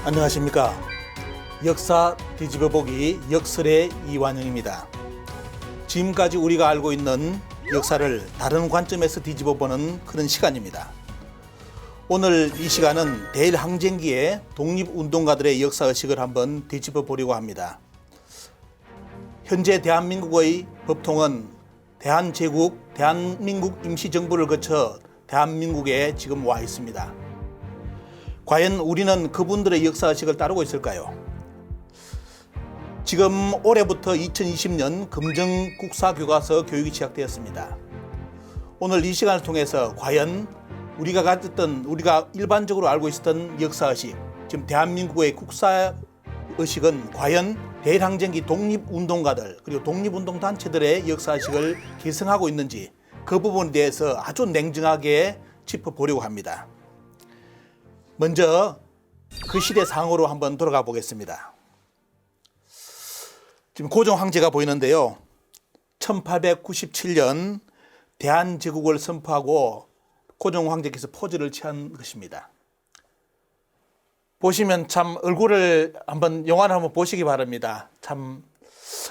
안녕하십니까. 역사 뒤집어보기 역설의 이완영입니다. 지금까지 우리가 알고 있는 역사를 다른 관점에서 뒤집어보는 그런 시간입니다. 오늘 이 시간은 대일항쟁기의 독립운동가들의 역사의식을 한번 뒤집어보려고 합니다. 현재 대한민국의 법통은 대한제국, 대한민국 임시정부를 거쳐 대한민국에 지금 와 있습니다. 과연 우리는 그분들의 역사의식을 따르고 있을까요? 지금 올해부터 2020년 금정국사교과서 교육이 시작되었습니다. 오늘 이 시간을 통해서 과연 우리가 일반적으로 알고 있었던 역사의식, 지금 대한민국의 국사의식은 과연 대일항쟁기 독립운동가들 그리고 독립운동단체들의 역사의식을 계승하고 있는지 그 부분에 대해서 아주 냉정하게 짚어보려고 합니다. 먼저 그 시대 상으로 한번 돌아가 보겠습니다. 지금 고종 황제가 보이는데요. 1897년 대한제국을 선포하고 고종 황제께서 포즈를 취한 것입니다. 보시면 참 얼굴을 한번 영화를 한번 보시기 바랍니다. 참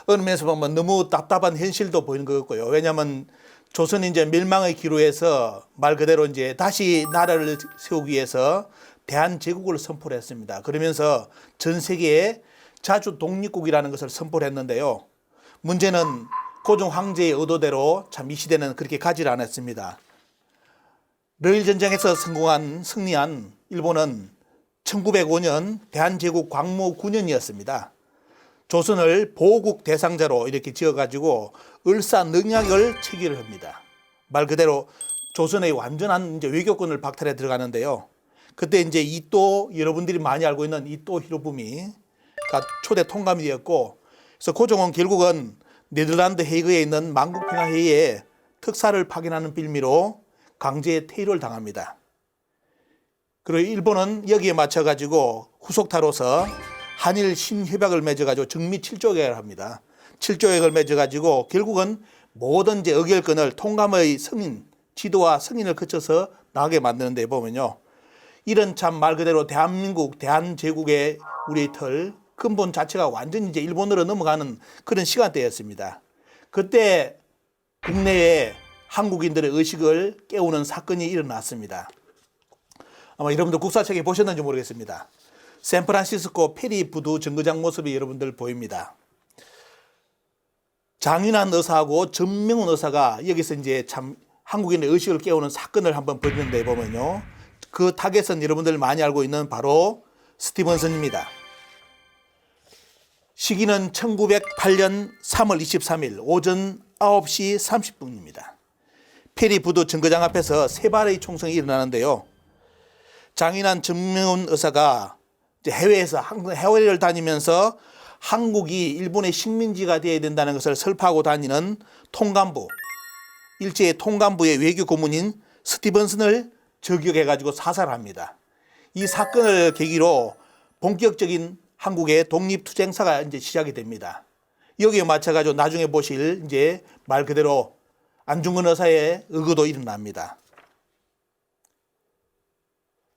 어느 면에서 보면 너무 답답한 현실도 보이는 것 같고요. 왜냐하면 조선이 이제 멸망의 기로에서 말 그대로 이제 다시 나라를 세우기 위해서 대한제국을 선포를 했습니다. 그러면서 전 세계에 자주 독립국이라는 것을 선포를 했는데요. 문제는 고종 황제의 의도대로 참 이 시대는 그렇게 가지를 않았습니다. 러일전쟁에서 승리한 일본은 1905년 대한제국 광무 9년이었습니다. 조선을 보호국 대상자로 이렇게 지어가지고 을사능약을 체결을 합니다. 말 그대로 조선의 완전한 이제 외교권을 박탈해 들어가는데요. 그때 이제 이토, 여러분들이 많이 알고 있는 이토 히로부미가 초대 통감이 되었고, 그래서 고종은 결국은 네덜란드 헤이그에 있는 만국평화회의에 특사를 파견하는 빌미로 강제 퇴위를 당합니다. 그리고 일본은 여기에 맞춰가지고 후속타로서 한일 신협약을 맺어가지고 정미 7조 계약을 합니다. 7조 계약을 맺어가지고 결국은 모든 이제 의결권을 통감의 승인, 지도와 승인을 거쳐서 나가게 만드는데 보면요. 이런 참 말 그대로 대한민국, 대한제국의 우리의 틀, 근본 자체가 완전히 이제 일본으로 넘어가는 그런 시간대였습니다. 그때 국내에 한국인들의 의식을 깨우는 사건이 일어났습니다. 아마 여러분들 국사책에 보셨는지 모르겠습니다. 샌프란시스코 페리 부두 정거장 모습이 여러분들 보입니다. 장윤환 의사하고 전명훈 의사가 여기서 이제 참 한국인의 의식을 깨우는 사건을 한번 벌이는데 보면요. 그 타겟은 여러분들 많이 알고 있는 바로 스티븐슨입니다. 시기는 1908년 3월 23일 오전 9시 30분입니다. 페리 부두 정거장 앞에서 세 발의 총성이 일어나는데요. 장인환 전명훈 의사가 해외에서 해외를 다니면서 한국이 일본의 식민지가 되어야 된다는 것을 설파하고 다니는 통감부, 일제의 통감부의 외교 고문인 스티븐슨을 저격해가지고 사살합니다. 이 사건을 계기로 본격적인 한국의 독립투쟁사가 이제 시작이 됩니다. 여기에 맞춰가지고 나중에 보실 이제 말 그대로 안중근 의사의 의거도 일어납니다.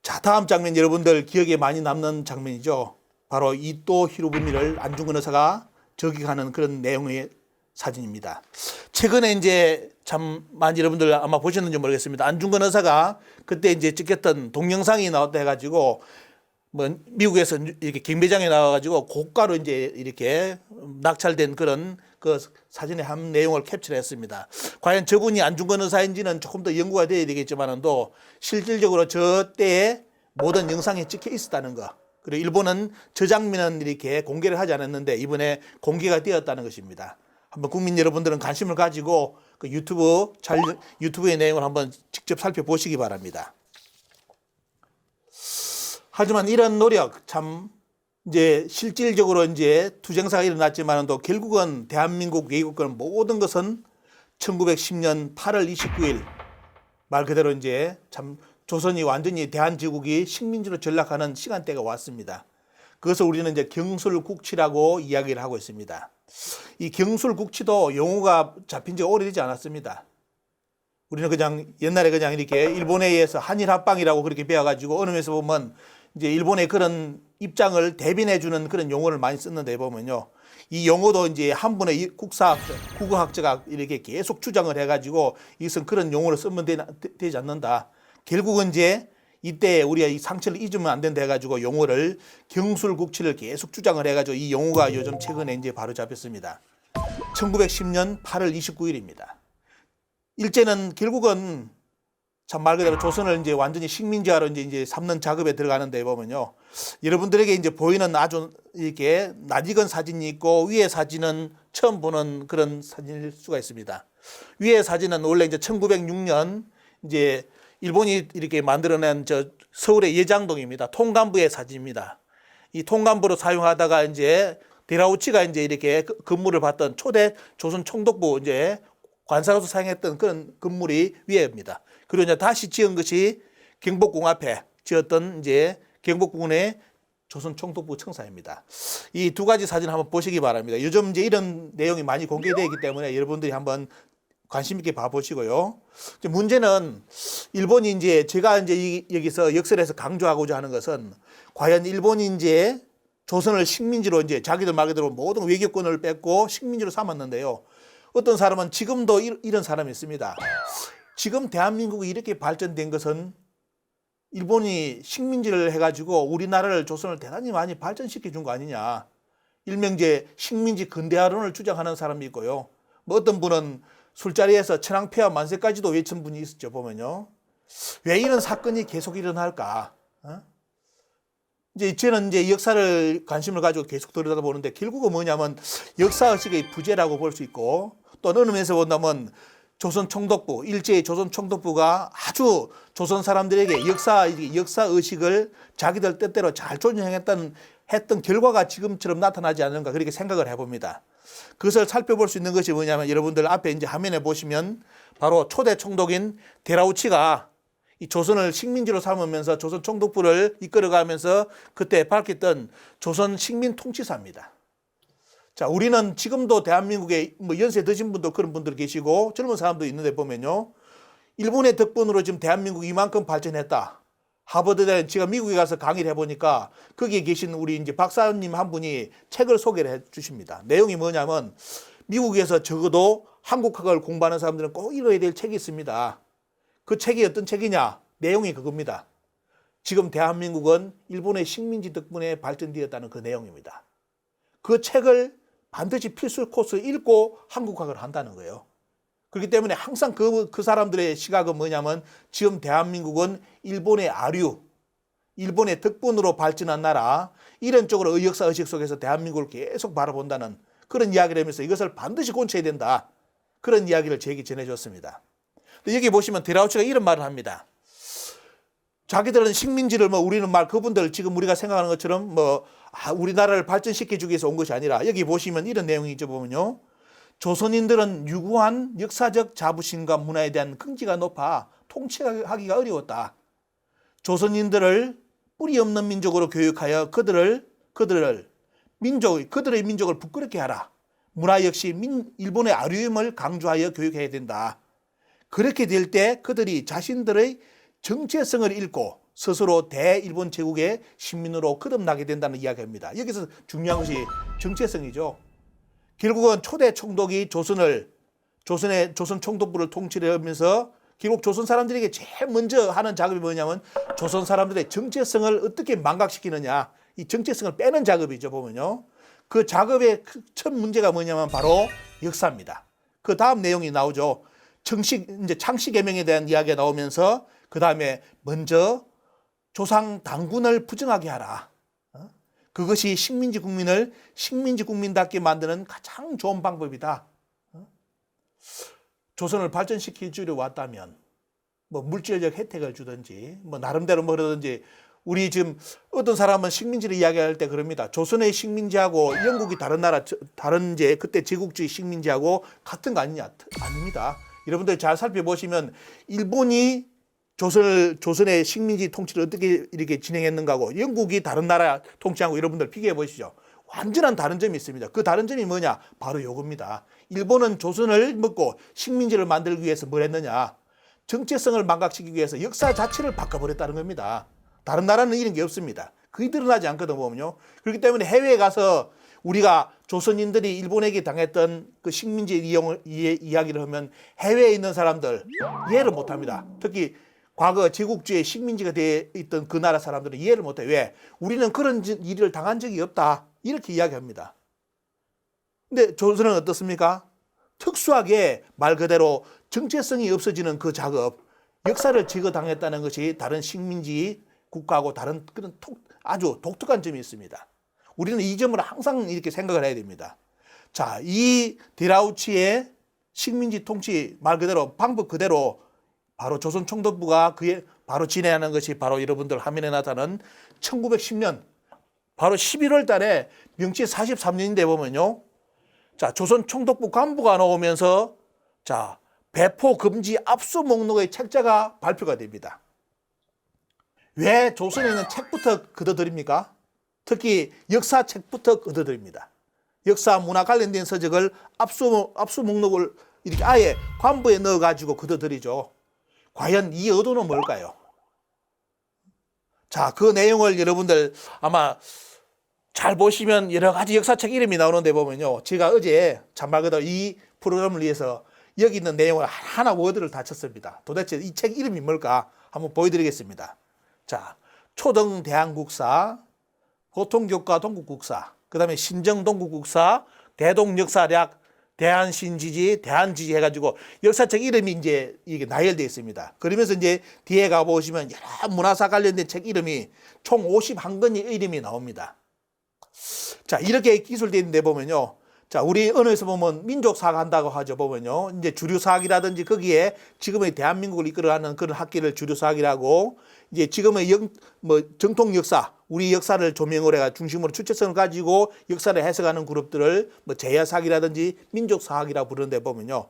자, 다음 장면 여러분들 기억에 많이 남는 장면이죠. 바로 이토 히로부미를 안중근 의사가 저격하는 그런 내용의 사진입니다. 최근에 이제 참 많이 여러분들 아마 보셨는지 모르겠습니다. 안중근 의사가 그때 이제 찍혔던 동영상이 나왔다 해가지고 뭐 미국에서 이렇게 경매장에 나와가지고 고가로 이제 이렇게 낙찰된 그런 그 사진의 한 내용을 캡처했습니다. 과연 저분이 안중근 의사인지는 조금 더 연구가 돼야 되겠지만도 실질적으로 저 때에 모든 영상에 찍혀 있었다는 거. 그리고 일본은 저 장면은 이렇게 공개를 하지 않았는데 이번에 공개가 되었다는 것입니다. 한번 국민 여러분들은 관심을 가지고 그 유튜브의 내용을 한번 직접 살펴보시기 바랍니다. 하지만 이런 노력 참 이제 실질적으로 이제 투쟁사가 일어났지만도 결국은 대한민국 외교권 모든 것은 1910년 8월 29일 말 그대로 이제 참 조선이 완전히 대한제국이 식민지로 전락하는 시간대가 왔습니다. 그것을 우리는 이제 경술국치라고 이야기를 하고 있습니다. 이 경술국치도 용어가 잡힌 지가 오래되지 않았습니다. 우리는 그냥 옛날에 그냥 이렇게 일본에 의해서 한일합방이라고 그렇게 배워가지고 어느 면에서 보면 이제 일본의 그런 입장을 대변해주는 그런 용어를 많이 썼는데 보면요. 이 용어도 이제 한 분의 국어학자가 이렇게 계속 주장을 해가지고 이것은 그런 용어를 쓰면 되지 않는다. 결국은 이제 이때 우리가 이 상처를 잊으면 안 된다 해가지고 용어를 경술국치를 계속 주장을 해가지고 이 용어가 요즘 최근에 이제 바로 잡혔습니다. 1910년 8월 29일입니다. 일제는 결국은 참 말 그대로 조선을 이제 완전히 식민지화로 이제 삼는 작업에 들어가는데 보면요. 여러분들에게 이제 보이는 아주 이렇게 낯익은 사진이 있고 위에 사진은 처음 보는 그런 사진일 수가 있습니다. 위에 사진은 원래 이제 1906년 이제 일본이 이렇게 만들어낸 저 서울의 예장동입니다. 통감부의 사진입니다. 이 통감부로 사용하다가 이제 데라우치가 이제 이렇게 근무를 받던 초대 조선 총독부 이제 관사로서 사용했던 그런 건물이 위에입니다. 그리고 이제 다시 지은 것이 경복궁 앞에 지었던 이제 경복궁의 조선 총독부 청사입니다. 이 두 가지 사진 한번 보시기 바랍니다. 요즘 이제 이런 내용이 많이 공개되어 있기 때문에 여러분들이 한번 관심 있게 봐보시고요. 문제는 일본이 이제 제가 이제 여기서 역설에서 강조하고자 하는 것은 과연 일본이 이제 조선을 식민지로 이제 자기들 말대로 모든 외교권을 뺏고 식민지로 삼았는데요. 어떤 사람은 지금도 이런 사람이 있습니다. 지금 대한민국이 이렇게 발전된 것은 일본이 식민지를 해가지고 우리나라를 조선을 대단히 많이 발전시켜 준 거 아니냐. 일명제 식민지 근대화론을 주장하는 사람이 있고요. 뭐 어떤 분은 술자리에서 천황폐하 만세까지도 외친 분이 있었죠. 보면요. 왜 이런 사건이 계속 일어날까? 이제 저는 이제 역사를 관심을 가지고 계속 들여다보는데 결국은 뭐냐면 역사의식의 부재라고 볼 수 있고 또 어느 면에서 본다면 조선 총독부, 일제의 조선 총독부가 아주 조선 사람들에게 역사의식을 자기들 뜻대로 잘 존중했던 결과가 지금처럼 나타나지 않는가 그렇게 생각을 해봅니다. 그것을 살펴볼 수 있는 것이 뭐냐면 여러분들 앞에 이제 화면에 보시면 바로 초대 총독인 데라우치가 이 조선을 식민지로 삼으면서 조선 총독부를 이끌어가면서 그때 밝혔던 조선 식민 통치사입니다. 자, 우리는 지금도 대한민국에 뭐 연세 드신 분도 그런 분들 계시고 젊은 사람도 있는데 보면요. 일본의 덕분으로 지금 대한민국이 이만큼 발전했다. 하버드대 제가 미국에 가서 강의를 해보니까 거기에 계신 우리 이제 박사님 한 분이 책을 소개를 해 주십니다. 내용이 뭐냐면 미국에서 적어도 한국학을 공부하는 사람들은 꼭 읽어야 될 책이 있습니다. 그 책이 어떤 책이냐? 내용이 그겁니다. 지금 대한민국은 일본의 식민지 덕분에 발전되었다는 그 내용입니다. 그 책을 반드시 필수 코스 읽고 한국학을 한다는 거예요. 그렇기 때문에 항상 그 사람들의 시각은 뭐냐면 지금 대한민국은 일본의 아류, 일본의 덕분으로 발전한 나라 이런 쪽으로 역사의식 속에서 대한민국을 계속 바라본다는 그런 이야기를 하면서 이것을 반드시 고쳐야 된다. 그런 이야기를 제게 전해줬습니다. 여기 보시면 데라우치가 이런 말을 합니다. 자기들은 식민지를 우리는 그분들 지금 우리가 생각하는 것처럼 우리나라를 발전시켜주기 위해서 온 것이 아니라 여기 보시면 이런 내용이 있죠 보면요. 조선인들은 유구한 역사적 자부심과 문화에 대한 긍지가 높아 통치하기가 어려웠다. 조선인들을 뿌리 없는 민족으로 교육하여 그들의 민족을 부끄럽게 하라. 문화 역시 일본의 아류임을 강조하여 교육해야 된다. 그렇게 될 때 그들이 자신들의 정체성을 잃고 스스로 대일본 제국의 식민으로 거듭나게 된다는 이야기입니다. 여기서 중요한 것이 정체성이죠. 결국은 초대 총독이 조선 총독부를 통치를 하면서 결국 조선 사람들에게 제일 먼저 하는 작업이 뭐냐면 조선 사람들의 정체성을 어떻게 망각시키느냐. 이 정체성을 빼는 작업이죠, 보면요. 그 작업의 첫 문제가 뭐냐면 바로 역사입니다. 그 다음 내용이 나오죠. 창씨개명에 대한 이야기가 나오면서 그 다음에 먼저 조상 당군을 부정하게 하라. 그것이 식민지 국민을 식민지 국민답게 만드는 가장 좋은 방법이다. 조선을 발전시켜 주려 왔다면 물질적 혜택을 주든지 나름대로 그러든지 우리 지금 어떤 사람은 식민지를 이야기할 때 그럽니다. 조선의 식민지하고 영국이 다른 이제 그때 제국주의 식민지하고 같은 거 아니냐? 아닙니다. 여러분들 잘 살펴보시면 일본이 조선의 식민지 통치를 어떻게 이렇게 진행했는가고 영국이 다른 나라 통치하고 여러분들 비교해 보시죠. 완전한 다른 점이 있습니다. 그 다른 점이 뭐냐? 바로 요겁니다. 일본은 조선을 먹고 식민지를 만들기 위해서 뭘 했느냐? 정체성을 망각시키기 위해서 역사 자체를 바꿔버렸다는 겁니다. 다른 나라는 이런 게 없습니다. 거의 드러나지 않거든 보면요. 그렇기 때문에 해외에 가서 우리가 조선인들이 일본에게 당했던 그 식민지 이야기를 하면 해외에 있는 사람들 이해를 못합니다. 특히 과거 제국주의 식민지가 되어 있던 그 나라 사람들은 이해를 못해요. 왜? 우리는 그런 일을 당한 적이 없다. 이렇게 이야기합니다. 근데 조선은 어떻습니까? 특수하게 말 그대로 정체성이 없어지는 그 작업, 역사를 제거당했다는 것이 다른 식민지 국가하고 다른 그런 아주 독특한 점이 있습니다. 우리는 이 점을 항상 이렇게 생각을 해야 됩니다. 자, 이 데라우치의 식민지 통치 말 그대로 방법 그대로 바로 조선 총독부가 그에 바로 진행하는 것이 바로 여러분들 화면에 나타나는 1910년 바로 11월 달에 명치 43년인데 보면요. 자, 조선 총독부 간부가 나오면서 자, 배포 금지 압수 목록의 책자가 발표가 됩니다. 왜 조선에는 책부터 걷어들입니까? 특히 역사책부터 걷어들입니다. 역사 문화 관련된 서적을 압수 목록을 이렇게 아예 관부에 넣어가지고 걷어들이죠. 과연 이 의도는 뭘까요? 자, 그 내용을 여러분들 아마 잘 보시면 여러 가지 역사책 이름이 나오는데 보면요. 제가 어제 참말 그대로 이 프로그램을 위해서 여기 있는 내용을 하나 워드를 다 쳤습니다. 도대체 이 책 이름이 뭘까? 한번 보여드리겠습니다. 자, 초등 대한국사, 보통교과 동국국사, 그 다음에 신정동국국사, 대동역사략, 대한신지지, 대한지지 해가지고 역사책 이름이 이제 이게 나열되어 있습니다. 그러면서 이제 뒤에 가보시면 여러 문화사 관련된 책 이름이 총 51권의 이름이 나옵니다. 자, 이렇게 기술되어 있는데 보면요. 자, 우리 언어에서 보면 민족사학 한다고 하죠. 보면요. 이제 주류사학이라든지 거기에 지금의 대한민국을 이끌어가는 그런 학기를 주류사학이라고 이제 지금의 정통 역사, 우리 역사를 조명을 해가 중심으로 주체성을 가지고 역사를 해석하는 그룹들을 제야사학이라든지 민족사학이라고 부르는데 보면요.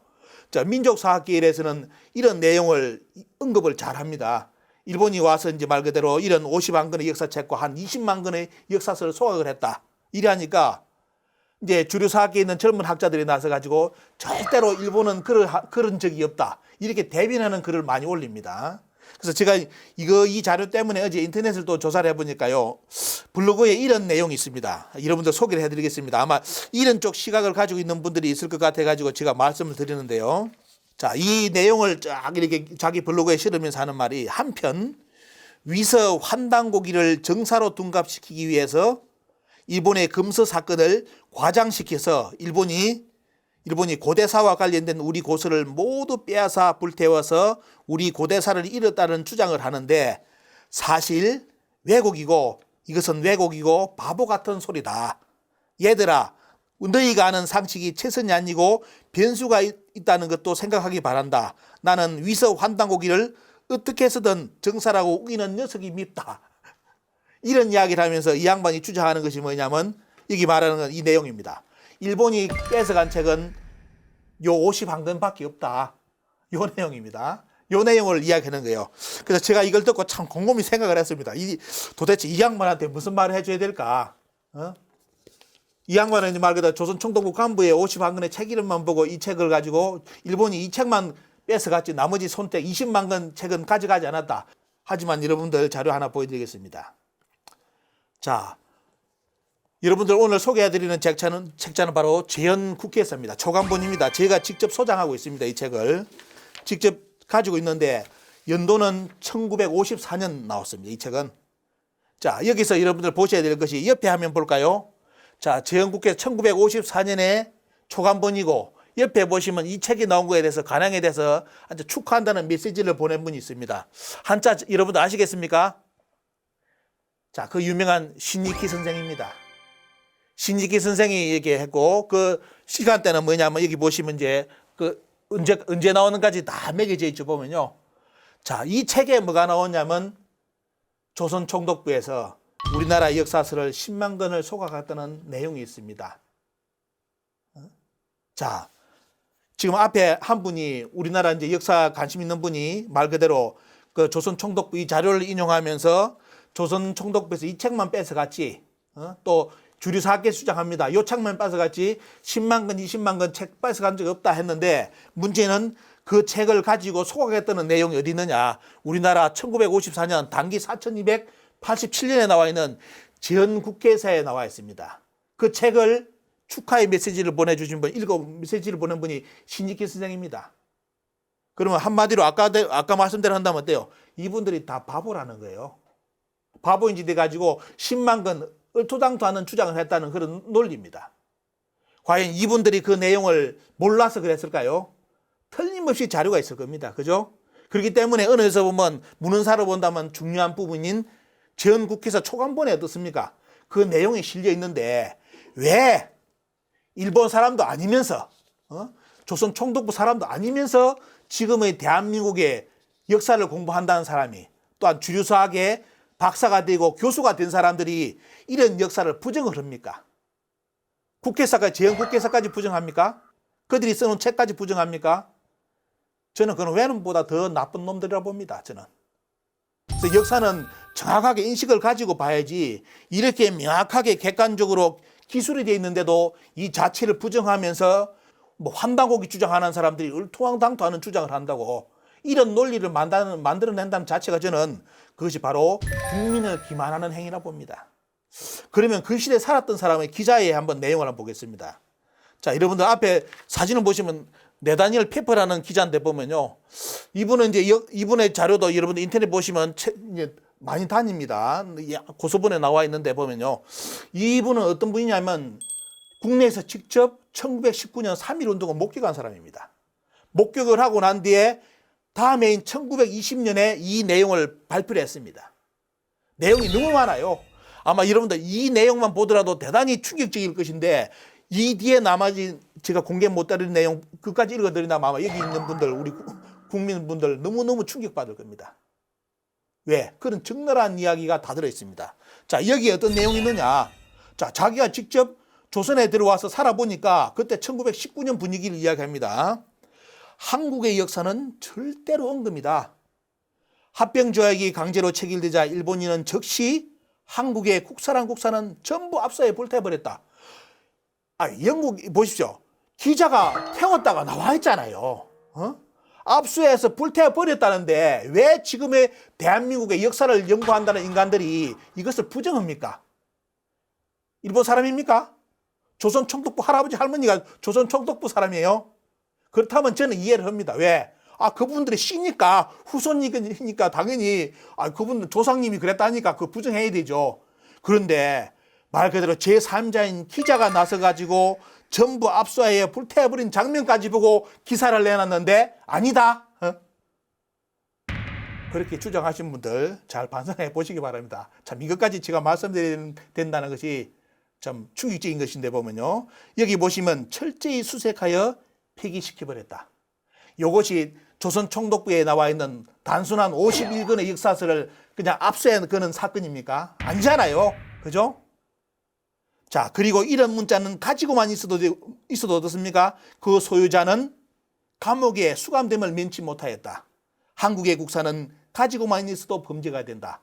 자, 민족사학계에서는 이런 내용을 언급을 잘 합니다. 일본이 와서 이제 말 그대로 이런 50만 권의 역사책과 한 20만 권의 역사서를 소각을 했다. 이래하니까 이제 주류사학계에 있는 젊은 학자들이 나서 가지고 절대로 일본은 그런 적이 없다. 이렇게 대변하는 글을 많이 올립니다. 그래서 제가 이 자료 때문에 어제 인터넷을 또 조사를 해보니까요. 블로그에 이런 내용이 있습니다. 여러분들 소개를 해드리겠습니다. 아마 이런 쪽 시각을 가지고 있는 분들이 있을 것 같아가지고 제가 말씀을 드리는데요. 자, 이 내용을 쫙 이렇게 자기 블로그에 실으면서 하는 말이 한편 위서 환단고기를 정사로 둔갑시키기 위해서 일본의 금서 사건을 과장시켜서 일본이 고대사와 관련된 우리 고서를 모두 빼앗아 불태워서 우리 고대사를 잃었다는 주장을 하는데 사실 이것은 왜곡이고 바보 같은 소리다. 얘들아, 너희가 아는 상식이 최선이 아니고 변수가 있다는 것도 생각하기 바란다. 나는 위서 환단고기를 어떻게 해서든 정사라고 우기는 녀석이 밉다. 이런 이야기를 하면서 이 양반이 주장하는 것이 뭐냐면 여기 말하는 건 이 내용입니다. 일본이 뺏어간 책은 요 51권밖에 없다. 요 내용입니다. 요 내용을 이야기하는 거예요. 그래서 제가 이걸 듣고 참 곰곰이 생각을 했습니다. 도대체 이 양반한테 무슨 말을 해줘야 될까? 이 양반은 말 그대로 조선 총독부 간부의 51권의 책 이름만 보고 이 책을 가지고 일본이 이 책만 뺏어갔지 나머지 손택 20만 권 책은 가져가지 않았다. 하지만 여러분들 자료 하나 보여드리겠습니다. 자, 여러분들 오늘 소개해드리는 책자는 바로 재현국회서입니다. 초간본입니다. 제가 직접 소장하고 있습니다. 이 책을 직접 가지고 있는데 연도는 1954년 나왔습니다. 이 책은. 자, 여기서 여러분들 보셔야 될 것이 옆에 화면 볼까요? 자, 재현국회 1954년에 초간본이고 옆에 보시면 이 책이 나온 거에 대해서 간행에 대해서 아주 축하한다는 메시지를 보낸 분이 있습니다. 한자 여러분들 아시겠습니까? 자, 그 유명한 신익희 선생입니다. 신익희 선생이 얘기했고 그 시간대는 뭐냐면 여기 보시면 이제 그 언제 나오는까지 다 매겨져 있죠 보면요. 자, 이 책에 뭐가 나오냐면 조선 총독부에서 우리나라 역사서를 10만 권을 소각했다는 내용이 있습니다. 자, 지금 앞에 한 분이 우리나라 이제 역사 관심 있는 분이 말 그대로 그 조선 총독부 이 자료를 인용하면서 조선 총독부에서 이 책만 뺏어갔지, 또 주류사학계 주장합니다. 요 책만 뺏어갔지 10만 권, 20만 권 책 뺏어간 적 없다 했는데 문제는 그 책을 가지고 소각했다는 내용이 어디 있느냐. 우리나라 1954년 당기 4200 87년에 나와 있는 전 국회사에 나와 있습니다. 그 책을 축하의 메시지를 보내주신 분, 메시지를 보낸 분이 신익희 선생입니다. 그러면 한마디로 아까 말씀대로 한다면 어때요? 이분들이 다 바보라는 거예요. 바보인지 돼가지고 10만 건 얼토당토하는 주장을 했다는 그런 논리입니다. 과연 이분들이 그 내용을 몰라서 그랬을까요? 틀림없이 자료가 있을 겁니다. 그죠? 그렇기 때문에 어느 데서 보면 문헌사로 본다면 중요한 부분인 전 국회에서 초간본에 어떻습니까? 그 내용이 실려 있는데 왜 일본 사람도 아니면서 조선 총독부 사람도 아니면서 지금의 대한민국의 역사를 공부한다는 사람이 또한 주류서학의 박사가 되고 교수가 된 사람들이 이런 역사를 부정을 합니까? 국회사까지, 재헌국회사까지 부정합니까? 그들이 써놓은 책까지 부정합니까? 저는 그런 외놈보다 더 나쁜 놈들이라 봅니다. 저는. 그래서 역사는 정확하게 인식을 가지고 봐야지 이렇게 명확하게 객관적으로 기술이 되어 있는데도 이 자체를 부정하면서 뭐 환단고기 주장하는 사람들이 얼토당토하는 주장을 한다고 이런 논리를 만들어낸다는 자체가 저는 그것이 바로 국민을 기만하는 행위라 봅니다. 그러면 그 시대에 살았던 사람의 기자의 한번 내용을 한번 보겠습니다. 자, 여러분들 앞에 사진을 보시면 네다니엘 페퍼라는 기자인데 보면요. 이분은 이분의 자료도 여러분들 인터넷 보시면 많이 다닙니다. 고소본에 나와 있는데 보면요. 이분은 어떤 분이냐면 국내에서 직접 1919년 3.1운동을 목격한 사람입니다. 목격을 하고 난 뒤에 다음해인 1920년에 이 내용을 발표를 했습니다. 내용이 너무 많아요. 아마 여러분들 이 내용만 보더라도 대단히 충격적일 것인데 이 뒤에 나머지 제가 공개 못 드리는 내용 그까지 읽어드린다면 아마 여기 있는 분들 우리 국민분들 너무너무 충격받을 겁니다. 왜? 그런 적나라한 이야기가 다 들어있습니다. 자, 여기에 어떤 내용이 있느냐. 자, 자기가 직접 조선에 들어와서 살아보니까 그때 1919년 분위기를 이야기합니다. 한국의 역사는 절대로 엉금이다. 합병조약이 강제로 체결되자 일본인은 즉시 한국의 국사란 국사는 전부 압사해 불태워버렸다. 영국 보십시오. 기자가 태웠다가 나와 있잖아요. 압수해서 불태워버렸다는데 왜 지금의 대한민국의 역사를 연구한다는 인간들이 이것을 부정합니까? 일본 사람입니까? 조선 총독부 할아버지 할머니가 조선 총독부 사람이에요. 그렇다면 저는 이해를 합니다. 왜? 그분들이 씨니까 후손이니까 당연히 그분들 조상님이 그랬다니까 그 부정해야 되죠. 그런데 말 그대로 제3자인 기자가 나서가지고 전부 압수하에 불태워버린 장면까지 보고 기사를 내놨는데 아니다. 그렇게 주장하신 분들 잘 반성해 보시기 바랍니다. 참 이것까지 제가 말씀드려야 된다는 것이 참 충격적인 것인데 보면요. 여기 보시면 철저히 수색하여 폐기시켜버렸다. 이것이 조선 총독부에 나와 있는 단순한 51건의 역사서를 그냥 압수해 거는 사건입니까? 아니잖아요. 그죠? 자, 그리고 이런 문자는 가지고만 있어도 어떻습니까? 그 소유자는 감옥에 수감됨을 면치 못하였다. 한국의 국사는 가지고만 있어도 범죄가 된다.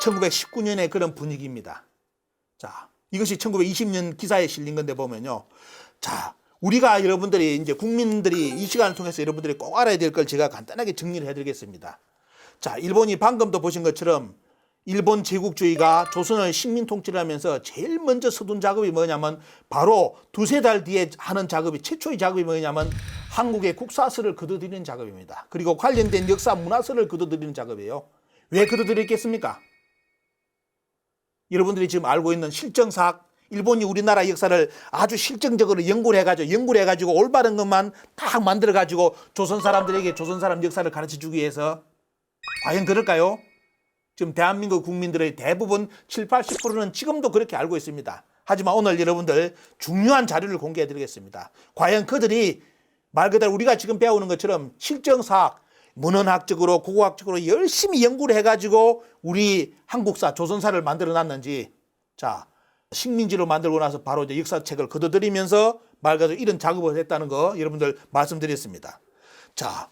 1919년의 그런 분위기입니다. 자, 이것이 1920년 기사에 실린 건데 보면요. 자, 우리가 여러분들이 이제 국민들이 이 시간을 통해서 여러분들이 꼭 알아야 될 걸 제가 간단하게 정리를 해드리겠습니다. 자, 일본이 방금도 보신 것처럼 일본 제국주의가 조선을 식민 통치를 하면서 제일 먼저 서둔 작업이 뭐냐면 바로 두세 달 뒤에 하는 작업이 최초의 작업이 뭐냐면 한국의 국사서를 거둬들이는 작업입니다. 그리고 관련된 역사 문화서를 거둬들이는 작업이에요. 왜 거둬들였겠습니까? 여러분들이 지금 알고 있는 실정사학, 일본이 우리나라 역사를 아주 실정적으로 연구를 해가지고 올바른 것만 딱 만들어가지고 조선 사람들에게 조선 사람 역사를 가르쳐주기 위해서 과연 그럴까요? 지금 대한민국 국민들의 대부분 7, 80%는 지금도 그렇게 알고 있습니다. 하지만 오늘 여러분들 중요한 자료를 공개해 드리겠습니다. 과연 그들이 말 그대로 우리가 지금 배우는 것처럼 실정사학, 문헌학적으로 고고학적으로 열심히 연구를 해가지고 우리 한국사, 조선사를 만들어 놨는지, 자, 식민지로 만들고 나서 바로 이제 역사책을 거둬들이면서 말 그대로 이런 작업을 했다는 거 여러분들 말씀드렸습니다. 자,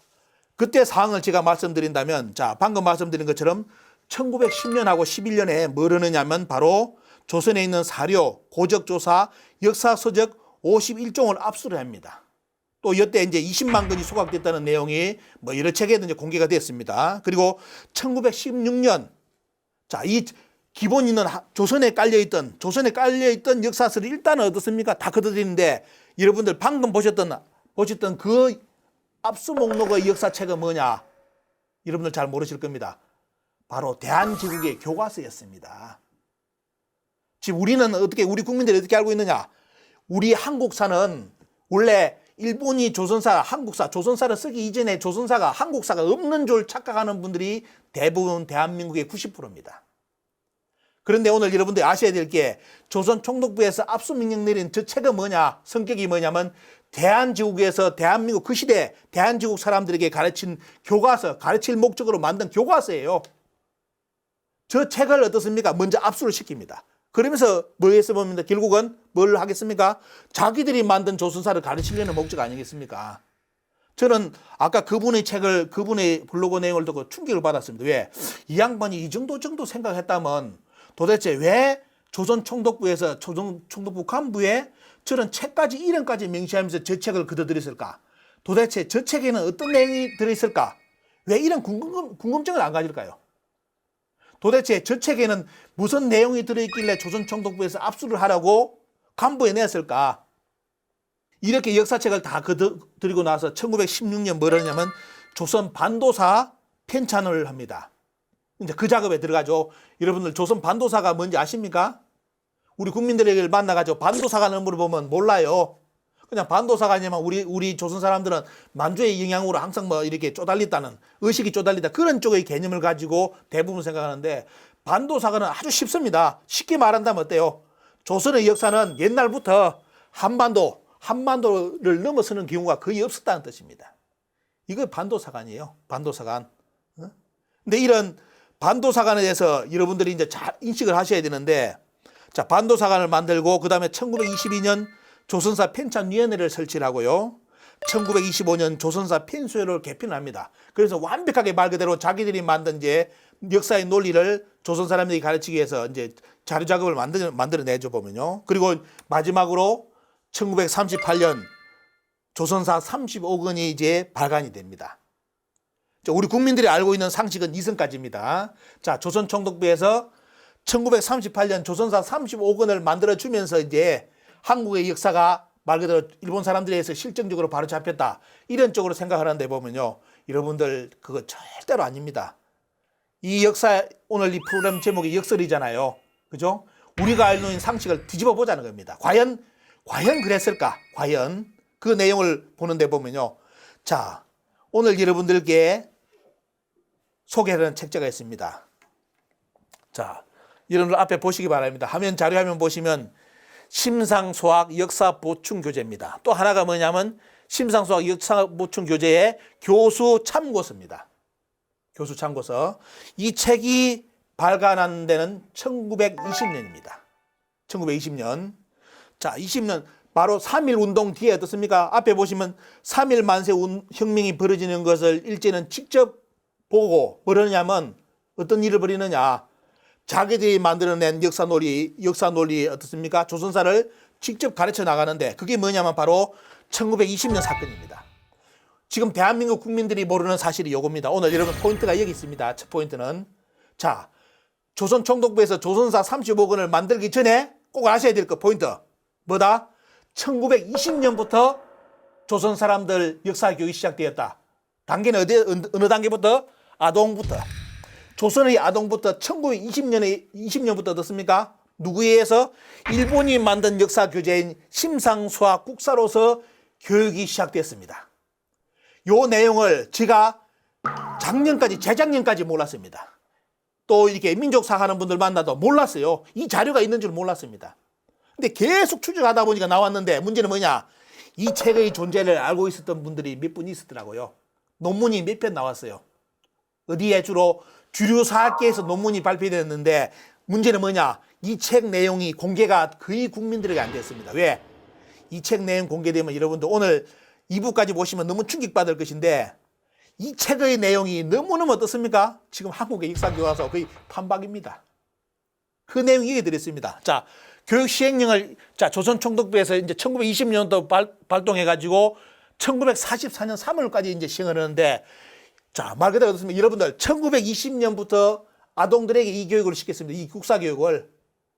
그때 상황을 제가 말씀드린다면, 자, 방금 말씀드린 것처럼 1910년하고 11년에 뭘 하느냐면 바로 조선에 있는 사료, 고적조사, 역사서적 51종을 압수를 합니다. 또 이때 이제 20만 건이 소각됐다는 내용이 뭐 여러 책에도 이제 공개가 됐습니다. 그리고 1916년, 자, 이 기본인은 조선에 깔려있던 역사서를 일단은 어떻습니까? 다 걷어들이는데 여러분들 방금 보셨던 그 압수 목록의 역사책은 뭐냐? 여러분들 잘 모르실 겁니다. 바로 대한제국의 교과서였습니다. 지금 우리 국민들이 어떻게 알고 있느냐? 우리 한국사는 원래 일본이 조선사를 쓰기 이전에 조선사가 한국사가 없는 줄 착각하는 분들이 대부분 대한민국의 90%입니다. 그런데 오늘 여러분들이 아셔야 될 게 조선 총독부에서 압수명령 내린 저 책은 뭐냐? 성격이 뭐냐면 대한제국에서 대한민국 그 시대 대한제국 사람들에게 가르친 교과서, 가르칠 목적으로 만든 교과서예요. 저 책을 어떻습니까? 먼저 압수를 시킵니다. 그러면서 뭐 했으면 결국은 뭘 하겠습니까? 자기들이 만든 조선사를 가르치려는 목적 아니겠습니까? 저는 아까 그분의 블로그 내용을 듣고 충격을 받았습니다. 왜? 이 양반이 이 정도 생각했다면 도대체 왜 조선 총독부 간부에 저런 책까지 이름까지 명시하면서 저 책을 걷어들였을까? 도대체 저 책에는 어떤 내용이 들어있을까? 왜 이런 궁금증을 안 가질까요? 도대체 저 책에는 무슨 내용이 들어있길래 조선 총독부에서 압수를 하라고 간부에 냈을까? 이렇게 역사책을 다 걷어들이고 나서 1916년 뭘 하냐면 조선 반도사 편찬을 합니다. 이제 그 작업에 들어가죠. 여러분들 조선 반도사가 뭔지 아십니까? 우리 국민들에게 만나가지고 반도사관을 물어보면 몰라요. 그냥 반도사가 아니면 우리 조선 사람들은 만주의 영향으로 항상 뭐 이렇게 쪼달렸다는, 의식이 쪼달리다 그런 쪽의 개념을 가지고 대부분 생각하는데 반도사관은 아주 쉽습니다. 쉽게 말한다면 어때요? 조선의 역사는 옛날부터 한반도를 넘어서는 경우가 거의 없었다는 뜻입니다. 이거 반도사관이에요. 반도사관. 근데 이런 반도사관에 대해서 여러분들이 이제 잘 인식을 하셔야 되는데, 자, 반도사관을 만들고 그 다음에 1922년 조선사 편찬위원회를 설치를 하고요. 1925년 조선사 편수회를 개편합니다. 그래서 완벽하게 말 그대로 자기들이 만든 이제 역사의 논리를 조선 사람들이 가르치기 위해서 이제 자료 작업을 만들어내죠 보면요. 그리고 마지막으로 1938년 조선사 35권이 이제 발간이 됩니다. 우리 국민들이 알고 있는 상식은 이성까지입니다. 자, 조선 총독부에서 1938년 조선사 35권을 만들어주면서 이제 한국의 역사가 말 그대로 일본 사람들에 의해서 실정적으로 바로 잡혔다. 이런 쪽으로 생각하는데 보면요. 여러분들 그거 절대로 아닙니다. 이 역사, 오늘 이 프로그램 제목이 역설이잖아요. 그죠? 우리가 알고 있는 상식을 뒤집어 보자는 겁니다. 과연 그랬을까? 과연 그 내용을 보는데 보면요. 자, 오늘 여러분들께 소개하는 책자가 있습니다. 자, 여러분들 앞에 보시기 바랍니다. 자료 화면 보시면 심상소학 역사 보충 교재입니다. 또 하나가 뭐냐면 심상소학 역사 보충 교재의 교수 참고서입니다. 교수 참고서. 이 책이 발간한 데는 1920년입니다. 1920년. 자, 20년 바로 3.1 운동 뒤에 어떻습니까? 앞에 보시면 3.1 만세 혁명이 벌어지는 것을 일제는 직접 보고 뭐냐면 어떤 일을 벌이느냐? 자기들이 만들어낸 역사 논리 어떻습니까? 조선사를 직접 가르쳐 나가는데 그게 뭐냐면 바로 1920년 사건입니다. 지금 대한민국 국민들이 모르는 사실이 이겁니다. 오늘 여러분 포인트가 여기 있습니다. 첫 포인트는 자, 조선 총독부에서 조선사 35권을 만들기 전에 꼭 아셔야 될 거 포인트 뭐다? 1920년부터 조선 사람들 역사 교육이 시작되었다. 단계는 어느 단계부터? 아동부터. 조선의 아동부터 1920년부터 어떻습니까? 누구에 의해서? 일본이 만든 역사 교재인 심상수학 국사로서 교육이 시작됐습니다. 요 내용을 제가 재작년까지 몰랐습니다. 또 이렇게 민족사 하는 분들 만나도 몰랐어요. 이 자료가 있는 줄 몰랐습니다. 근데 계속 추적하다 보니까 나왔는데 문제는 뭐냐? 이 책의 존재를 알고 있었던 분들이 몇 분 있었더라고요. 논문이 몇 편 나왔어요. 어디에 주류 사학계에서 논문이 발표됐는데 문제는 뭐냐? 이 책 내용이 공개가 거의 국민들에게 안 됐습니다. 왜? 이 책 내용 공개되면 여러분들 오늘 2부까지 보시면 너무 충격받을 것인데 이 책의 내용이 너무너무 어떻습니까? 지금 한국의 역사교과서 거의 판박입니다. 그 내용이 여기 들어있습니다. 자, 교육 시행령을 조선 총독부에서 이제 1920년도 발동해가지고 1944년 3월까지 이제 시행을 하는데 자, 말 그대로 어떻습니까? 여러분들 1920년부터 아동들에게 이 교육을 시켰습니다. 이 국사 교육을.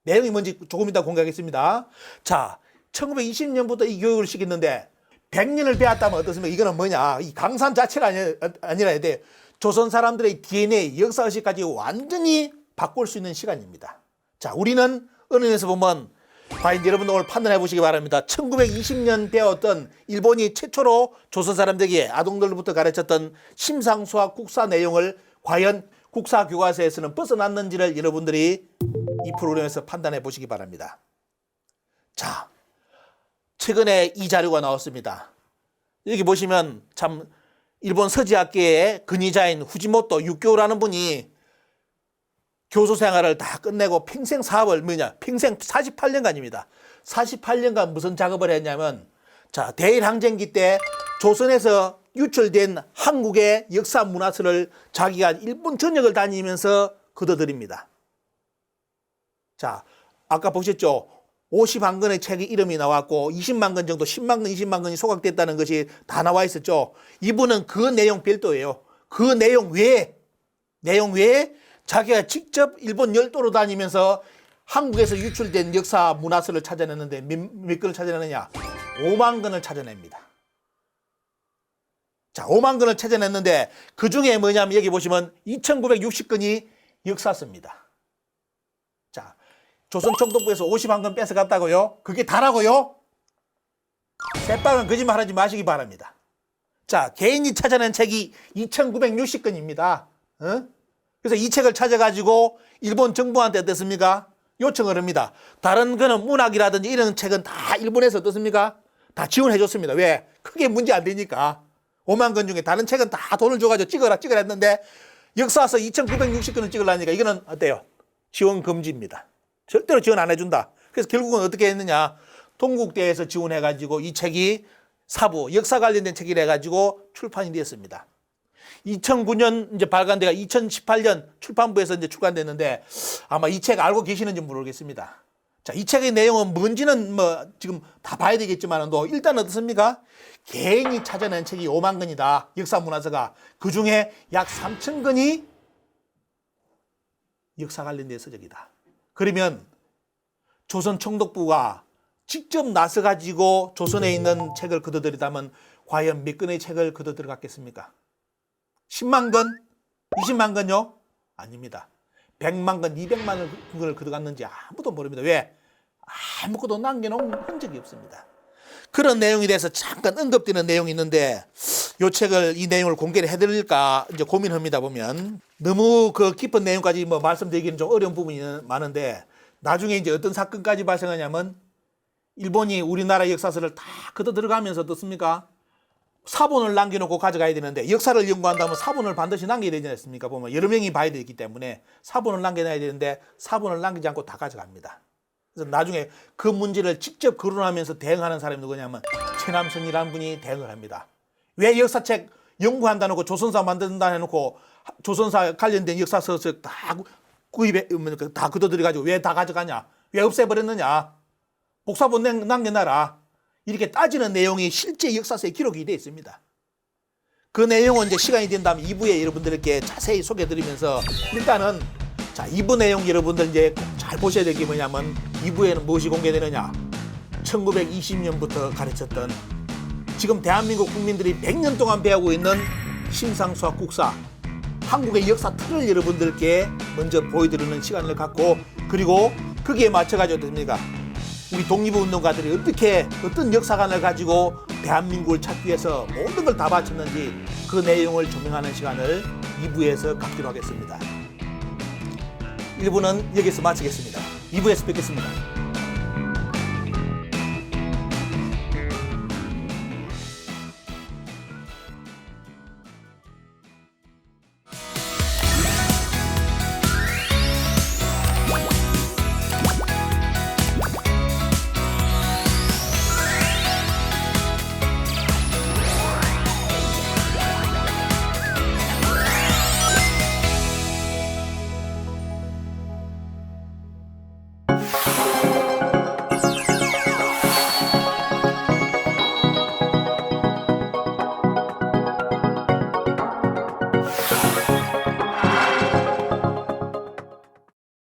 내용이 뭔지 조금 이따 공개하겠습니다. 자, 1920년부터 이 교육을 시켰는데 100년을 배웠다면 어떻습니까? 이거는 뭐냐? 이 강산 자체가 아니라 돼. 조선 사람들의 DNA, 역사의식까지 완전히 바꿀 수 있는 시간입니다. 자, 우리는 어느 면에서 보면 과연 여러분들 오늘 판단해 보시기 바랍니다. 1920년 배웠던 일본이 최초로 조선 사람들에게 아동들부터 가르쳤던 심상수학 국사 내용을 과연 국사 교과서에서는 벗어났는지를 여러분들이 이 프로그램에서 판단해 보시기 바랍니다. 자, 최근에 이 자료가 나왔습니다. 여기 보시면 참 일본 서지학계의 근위자인 후지모토 육교라는 분이 교수 생활을 다 끝내고 평생 사업을 평생 48년간입니다. 48년간 무슨 작업을 했냐면, 자, 대일항쟁기 때 조선에서 유출된 한국의 역사 문화서를 자기가 일본 전역을 다니면서 걷어들입니다. 자, 아까 보셨죠? 50만 권의 책이 이름이 나왔고 20만 권 정도, 10만 권, 20만 권이 소각됐다는 것이 다 나와 있었죠. 이분은 그 내용 별도예요. 그 내용 외에 자기가 직접 일본 열도로 다니면서 한국에서 유출된 역사 문화서를 찾아냈는데 몇 권을 찾아내느냐? 5만 권을 찾아냅니다. 자, 5만 권을 찾아냈는데 그 중에 뭐냐면 여기 보시면 2960권이 역사서입니다. 자, 조선총독부에서 50만 권 뺏어갔다고요? 그게 다라고요? 새빨간 거짓말하지 마시기 바랍니다. 자, 개인이 찾아낸 책이 2960권입니다. 그래서 이 책을 찾아가지고 일본 정부한테 어떻습니까? 요청을 합니다. 다른 거는 문학이라든지 이런 책은 다 일본에서 어떻습니까? 다 지원해 줬습니다. 왜? 크게 문제 안 되니까. 5만 권 중에 다른 책은 다 돈을 줘가지고 찍어라 했는데 역사서 2960권을 찍으려니까 이거는 어때요? 지원 금지입니다. 절대로 지원 안 해준다. 그래서 결국은 어떻게 했느냐? 동국대에서 지원해가지고 이 책이 사부, 역사 관련된 책이라 해가지고 출판이 되었습니다. 2009년 이제 발간돼가 2018년 출판부에서 이제 출간됐는데 아마 이 책 알고 계시는지 모르겠습니다. 자, 이 책의 내용은 뭔지는 뭐 지금 다 봐야 되겠지만도 일단 어떻습니까? 개인이 찾아낸 책이 5만 권이다. 역사 문화서가. 그 중에 약 3천 권이 역사 관련된 서적이다. 그러면 조선 총독부가 직접 나서 가지고 조선에 있는 책을 걷어들이다면 과연 몇 권의 책을 걷어들어갔겠습니까? 10만 권? 20만 권요? 아닙니다. 100만 권, 200만 권을 걷어갔는지 아무도 모릅니다. 왜? 아무것도 남겨놓은 흔적이 없습니다. 그런 내용에 대해서 잠깐 언급되는 내용이 있는데 이 내용을 공개를 해드릴까 이제 고민합니다. 보면 너무 그 깊은 내용까지 뭐 말씀드리기는 좀 어려운 부분이 많은데 나중에 이제 어떤 사건까지 발생하냐면 일본이 우리나라 역사서를 다 걷어들어가면서 어떻습니까? 사본을 남겨놓고 가져가야 되는데 역사를 연구한다면 사본을 반드시 남겨야 되지 않습니까? 보면 여러 명이 봐야 되기 때문에 사본을 남겨놔야 되는데 사본을 남기지 않고 다 가져갑니다. 그래서 나중에 그 문제를 직접 거론하면서 대응하는 사람이 누구냐면 최남선이라는 분이 대응을 합니다. 왜 역사책 연구한다 놓고 조선사 만든다 해놓고 조선사 관련된 역사서 다 구입해 다 걷어들여가지고 왜 다 가져가냐? 왜 없애버렸느냐? 복사본 남겨놔라. 이렇게 따지는 내용이 실제 역사서에 기록이 되어 있습니다. 그 내용은 이제 시간이 된다면 2부에 여러분들께 자세히 소개해드리면서 일단은 자 2부 내용 여러분들 이제 잘 보셔야 될 게 뭐냐면 2부에는 무엇이 공개되느냐? 1920년부터 가르쳤던 지금 대한민국 국민들이 100년 동안 배우고 있는 심상수학 국사 한국의 역사 틀을 여러분들께 먼저 보여드리는 시간을 갖고 그리고 거기에 맞춰가지고 됩니까? 우리 독립운동가들이 어떤 역사관을 가지고 대한민국을 찾기 위해서 모든 걸 다 바쳤는지 그 내용을 조명하는 시간을 2부에서 갖기로 하겠습니다. 1부는 여기서 마치겠습니다. 2부에서 뵙겠습니다.